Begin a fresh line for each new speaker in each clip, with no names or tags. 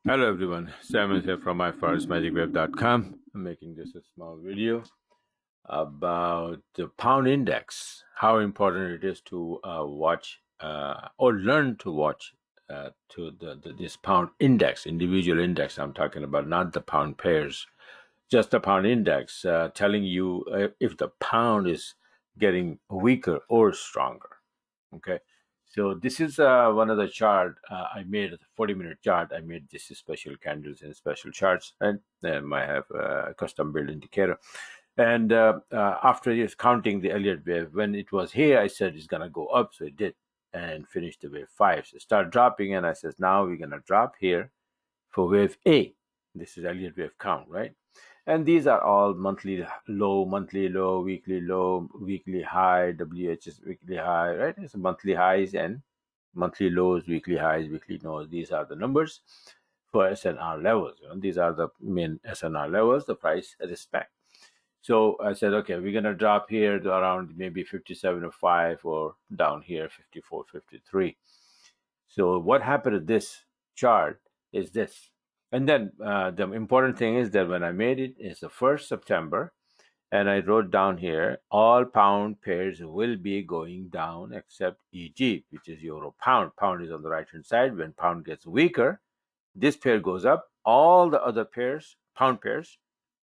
Hello everyone, Simon here from myforeignsmagicweb.com. I'm making this a small video about the pound index, how important it is to watch or learn to watch to this pound index, individual index I'm talking about, not the pound pairs, just the pound index, telling you if the pound is getting weaker or stronger. Okay, so this is one of the chart I made, a 40-minute chart. I made this special candles and special charts, and I have a custom build indicator. And after just counting the Elliott wave, when it was here, I said it's gonna go up, so it did, and finished the wave five. So start dropping, and I says now we're gonna drop here for wave A. This is Elliott wave count, right? And these are all monthly low, weekly high, WHS weekly high, right? It's monthly highs and monthly lows, weekly highs, weekly lows. These are the numbers for SNR levels. These are the main SNR levels, the price respect. So I said, okay, we're going to drop here to around maybe 57.05 or down here 54.53. So what happened to this chart is this. And then the important thing is that when I made it is the 1st September, and I wrote down here, all pound pairs will be going down except EG, which is euro pound. Pound is on the right hand side. When pound gets weaker, this pair goes up. All the other pairs, pound pairs,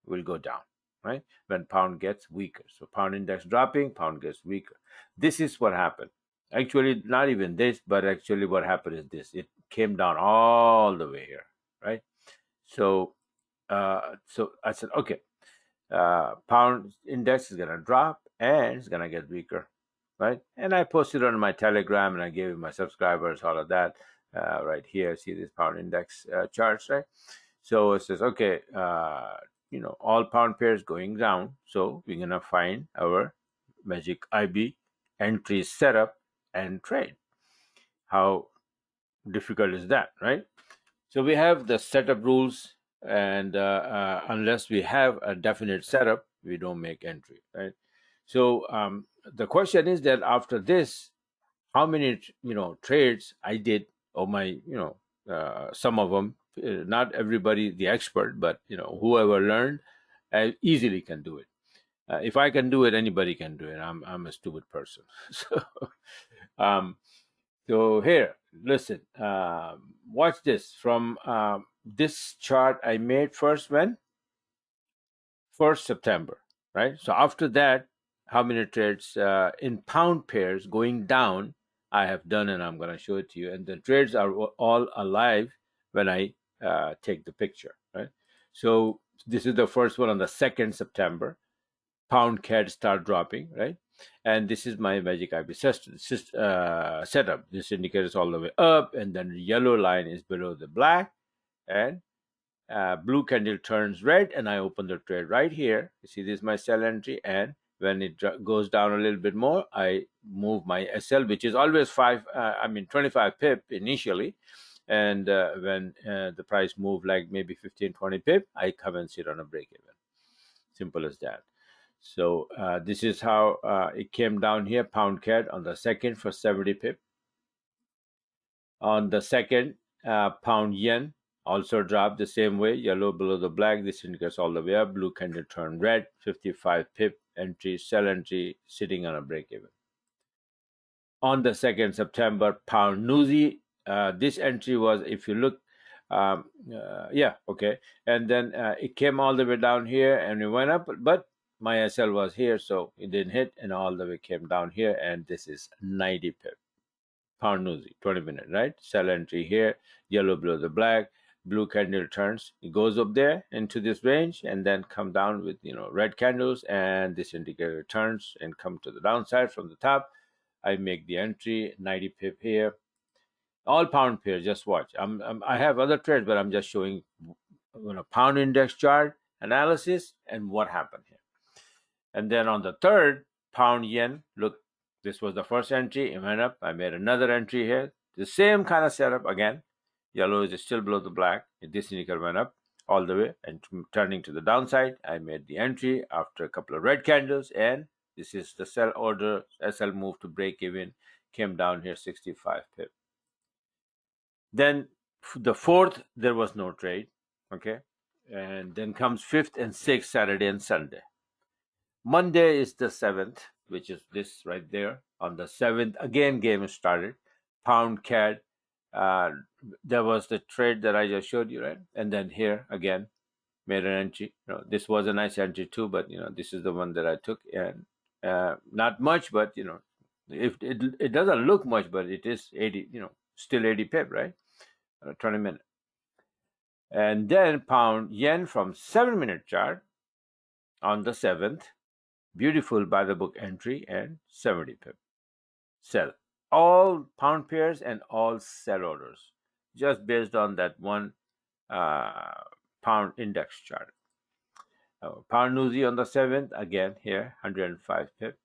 will go down, right? When pound gets weaker. So pound index dropping, pound gets weaker. This is what happened. Actually, not even this, but actually what happened is this. It came down all the way here, right? So so I said, okay, pound index is going to drop and it's going to get weaker, right? And I posted on my Telegram and I gave my subscribers all of that right here. See this pound index charts, right? So it says, okay, all pound pairs going down. So we're going to find our magic IB entry setup and trade. How difficult is that, right? So we have the setup rules, and unless we have a definite setup, we don't make entry, right? So the question is that after this, how many trades I did, or my some of them, not everybody the expert, but whoever learned, easily can do it. If I can do it, anybody can do it. I'm a stupid person. So um, so here, listen, watch this from this chart I made first when 1st September, right? So after that, how many trades in pound pairs going down I have done, and I'm going to show it to you. And the trades are all alive when I take the picture, right? So this is the first one on the 2nd September. Pound CAD start dropping, right? And this is my magic IP setup. This indicator is all the way up, and then the yellow line is below the black, and blue candle turns red, and I open the trade right here. You see, this is my sell entry, and when it goes down a little bit more, I move my SL, which is always 25 pip initially. And when the price move like maybe 15, 20 pip, I come and sit on a break even. Simple as that. So this is how it came down here, pound CAD on the 2nd for 70 pip. On the 2nd, pound yen also dropped the same way, yellow below the black. This indicates all the way up. Blue candle turned red, 55 pip entry, sell entry, sitting on a break even. On the 2nd September, pound NUSI, this entry was, if you look, yeah, okay. And then it came all the way down here and it went up, but my SL was here, so it didn't hit, and all the way came down here, and this is 90 pip. Pound NUSI, 20-minute, right? Sell entry here, yellow below the black, blue candle turns, it goes up there into this range and then come down with red candles, and this indicator turns and come to the downside from the top. I make the entry, 90 pip here. All pound pair, just watch. I have other trades, but I'm just showing pound index chart analysis and what happened here. And then on the 3rd, pound yen, look, this was the first entry. It went up. I made another entry here. The same kind of setup again. Yellow is still below the black. This indicator went up all the way and turning to the downside. I made the entry after a couple of red candles, and this is the sell order. SL move to break even, came down here 65 pip. Then The fourth, there was no trade. Okay. And then comes fifth and sixth, Saturday and Sunday. Monday is the seventh, which is this right there. On the seventh, again, game started. Pound CAD. Uh, there was the trade that I just showed you, right? And then here again, made an entry. This was a nice entry too, but this is the one that I took, and not much, but if it doesn't look much, but it is 80, still 80 pip, right? 20 minute. And then pound yen from 7-minute chart on the 7th, beautiful by the book entry and 70 pip. Sell all pound pairs and all sell orders, just based on that one pound index chart. Pound Newsy on the 7th, again here, 105 pip.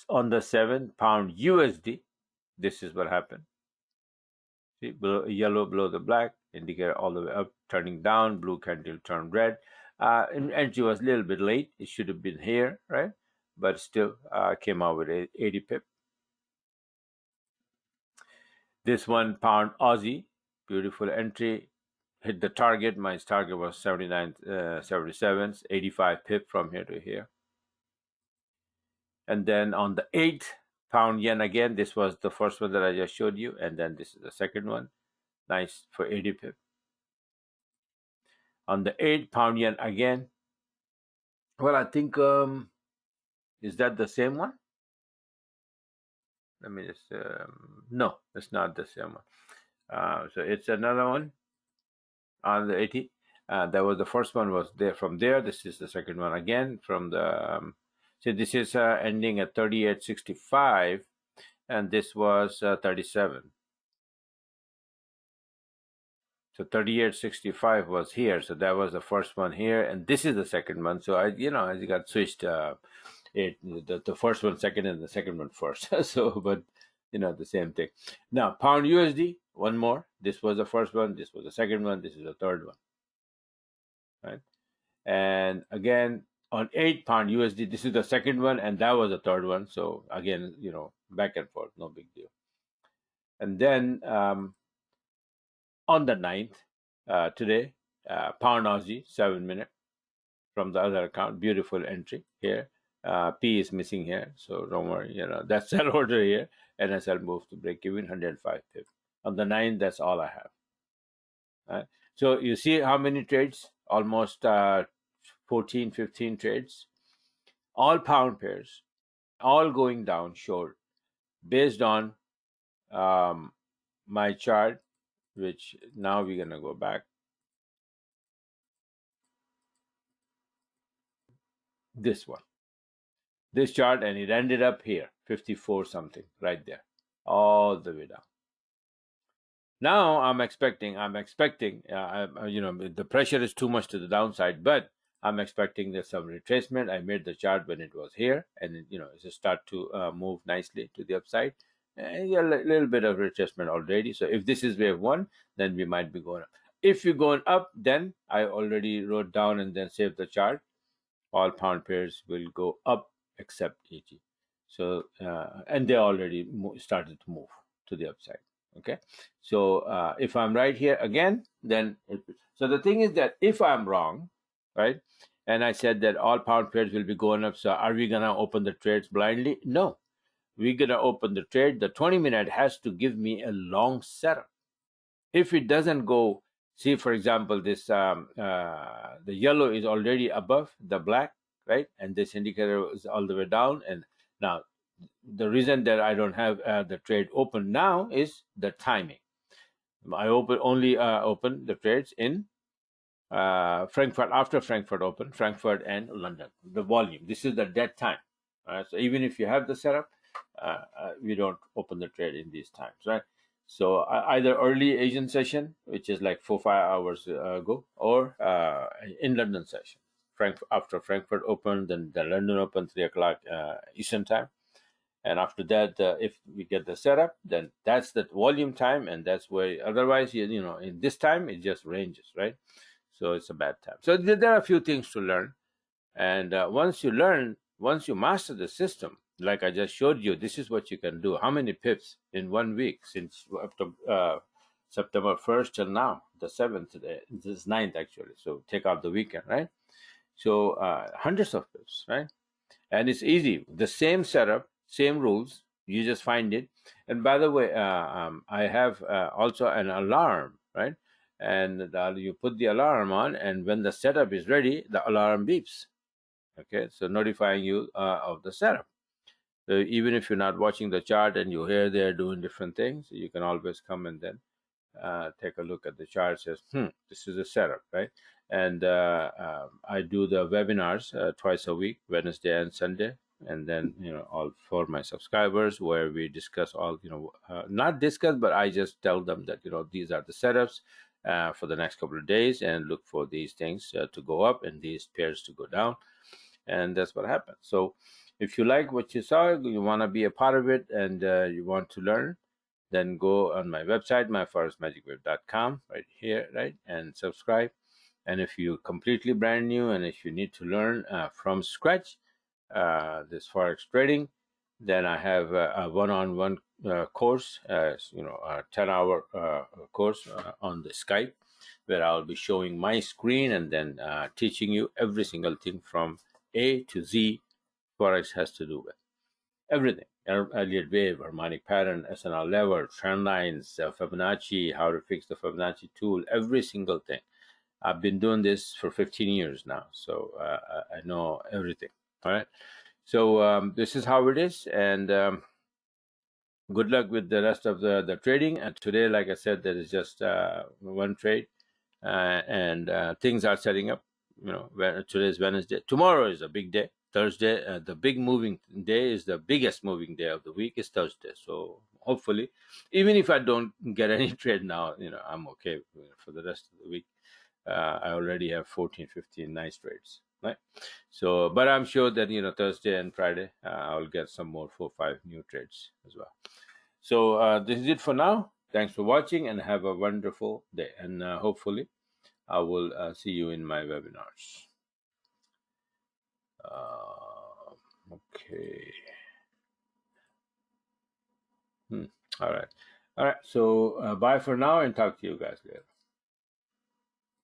On the 7th, pound USD, this is what happened. See, yellow below the black, indicator all the way up, turning down, blue candle turned red. Entry was a little bit late. It should have been here, right? But still came out with 80 pip. This one, pound Aussie, beautiful entry, hit the target. My target was 79.77, 85 pip from here to here. And then on the 8th, pound yen again. This was the first one that I just showed you, and then this is the second one. Nice for 80 pip. On the 8th, pound yen again. Well, I think is that the same one? Let me just no, it's not the same one. So it's another one on the 80. That was the first one was there from there. This is the second one again from the. See, this is ending at 38.65, and this was 37. So 38.65 was here. So that was the first one here, and this is the second one. So I got switched. The first one second and the second one first. So, but the same thing. Now pound USD, one more. This was the first one. This was the second one. This is the third one. Right, and again on 8 pound USD, this is the second one, and that was the third one. So again, back and forth, no big deal. And then on the 9th, today, pound Aussie 7-minute from the other account, beautiful entry here. P is missing here, so don't worry. That's sell order here, and SL move to break even 105 pip. On the 9th, that's all I have. Right? So you see how many trades? Almost 14, 15 trades. All pound pairs, all going down short, based on my chart, which now we're going to go back. This one. This chart, and it ended up here, 54 something, right there, all the way down. Now I'm expecting, the pressure is too much to the downside, but I'm expecting there's some retracement. I made the chart when it was here, and it start to move nicely to the upside. And a little bit of retracement already. So if this is wave one, then we might be going up. If you're going up, then I already wrote down and then saved the chart. All pound pairs will go up except EG. So and they already started to move to the upside. Okay, so if I'm right here again, then so the thing is that if I'm wrong, right, and I said that all pound pairs will be going up, so are we gonna open the trades blindly? No, we're gonna open the trade. The 20-minute has to give me a long setup. If it doesn't go, see for example, this the yellow is already above the black, right, and this indicator is all the way down, and now the reason that I don't have the trade open now is the timing. I only open the trades in Frankfurt, after Frankfurt open, Frankfurt and London, the volume. This is the dead time. So even if you have the setup, we don't open the trade in these times, right? So either early Asian session, which is like 4-5 hours ago, or in London session. After Frankfurt open, then the London open 3 o'clock Eastern time. And after that, if we get the setup, then that's the volume time, and that's where. Otherwise, in this time it just ranges, right? So it's a bad time. So there are a few things to learn, and once you master the system, Like I just showed you, this is what you can do. How many pips in 1 week since September 1st till now, the 7th today, this is 9th actually. So take out the weekend, right? So hundreds of pips, right? And it's easy. The same setup, same rules. You just find it. And by the way, I have also an alarm, right? And you put the alarm on, and when the setup is ready, the alarm beeps. Okay, so notifying you of the setup. So even if you're not watching the chart and you hear they're doing different things, you can always come and then take a look at the chart. Says, this is a setup, right? And I do the webinars twice a week, Wednesday and Sunday, and then all for my subscribers, where we discuss all not discuss, but I just tell them that these are the setups for the next couple of days, and look for these things to go up and these pairs to go down, and that's what happens. So if you like what you saw, you want to be a part of it, and you want to learn, then go on my website, myforestmagicwave.com, right here, right, and subscribe. And if you're completely brand new, and if you need to learn from scratch this forex trading, then I have a one-on-one course, a 10-hour course on the Skype, where I'll be showing my screen and then teaching you every single thing from A to Z forex has to do with. Everything. Elliott wave, harmonic pattern, SNR level, trend lines, Fibonacci, how to fix the Fibonacci tool, every single thing. I've been doing this for 15 years now, so I know everything. All right. So this is how it is, and good luck with the rest of the trading. And today, like I said, there is just one trade, and things are setting up. Today is Wednesday. Tomorrow is a big day. Thursday, the big moving day is the biggest moving day of the week is Thursday. So hopefully, even if I don't get any trade now, I'm okay for the rest of the week. I already have 14, 15 nice trades, right? So, but I'm sure that Thursday and Friday I'll get some more 4, 5 new trades as well. So this is it for now. Thanks for watching, and have a wonderful day. And hopefully, I will see you in my webinars. Okay. All right. So bye for now, and talk to you guys later.